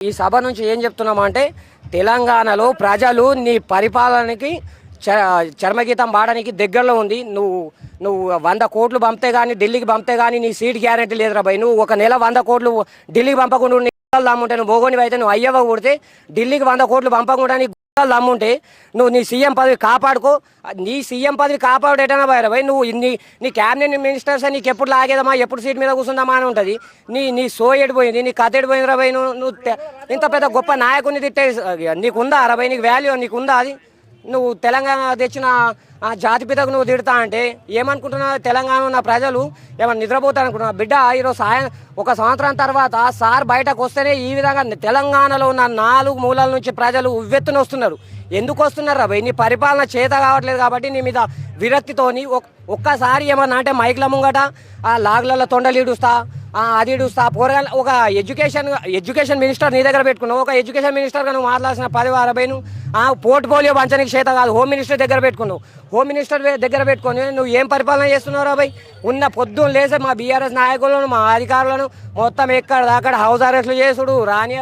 ఈ సభ నుంచి ఏం చెప్తున్నామంటే తెలంగాణలో ప్రజలు నీ పరిపాలనకి చర్మగీతం పాడడానికి దగ్గరలో ఉంది. నువ్వు నువ్వు 100 కోట్లు పంపితే కానీ ఢిల్లీకి పంపితే కానీ నీ సీట్ గ్యారెంటీ లేదురా భయ్. నువ్వు ఒక నెల 100 కోట్లు ఢిల్లీకి పంపకుండా దమ్ముంటే నువ్వు బోగోనివి అయితే నువ్వు అయ్యవ కొడితే ఢిల్లీకి 100 కోట్లు పంపకుండా నీ దమ్ముంటే నువ్వు నీ సీఎం పదవి కాపాడుకో. నీ సీఎం పదవి కాపాడేటనా భయ్. నువ్వు నీ క్యాబినెట్ మినిస్టర్స్ నీకు ఎప్పుడు లాగేదమ్మా, ఎప్పుడు సీట్ మీద కూర్చుందామా అని ఉంటుంది. నీ సో ఎడిపోయింది, నీ కథ ఎడిపోయిందిరా భయ్. నువ్వు ఇంత పెద్ద గొప్ప నాయకుని తిట్టే నీకుందా రా భయ్? నీకు వాల్యూ నీకుందా? అది నువ్వు తెలంగాణ తెచ్చిన జాతిపితకు నువ్వు తిడతా అంటే ఏమనుకుంటున్నావు? తెలంగాణ ఉన్న ప్రజలు ఏమన్నా నిద్రపోతారనుకుంటున్నావు? బిడ్డ ఈరోజు ఒక సంవత్సరం తర్వాత సార్ బయటకు వస్తేనే ఈ విధంగా తెలంగాణలో ఉన్న 4 మూలల నుంచి ప్రజలు ఉవ్వెత్తున వస్తున్నారు. ఎందుకు వస్తున్నారు భయ్? నీ పరిపాలన చేత కావట్లేదు కాబట్టి నీ మీద విరక్తితోని ఒక్కసారి ఏమన్నా అంటే మైక్ల ముంగట ఆ లాగులలో తొండలీడుస్తా అది ఇడుస్తా పోరగాల ఒక ఎడ్యుకేషన్ మినిస్టర్ నీ దగ్గర పెట్టుకున్నావు. ఒక ఎడ్యుకేషన్ మినిస్టర్గా నువ్వు మాట్లాడాల్సిన 10-60 పోర్ట్ఫోలియో పంచనికి చేత కాదు. హోమ్ మినిస్టర్ దగ్గర పెట్టుకున్నావు. హోమ్ మినిస్టర్ దగ్గర పెట్టుకొని నువ్వు ఏం పరిపాలన చేస్తున్నావు భయ్? ఉన్న పొద్దున్న లేసే మా బీఆర్ఎస్ నాయకులను మా అధికారులను మొత్తం ఎక్కడ దాకా హౌస్ అరెస్టులు చేసుడు రాని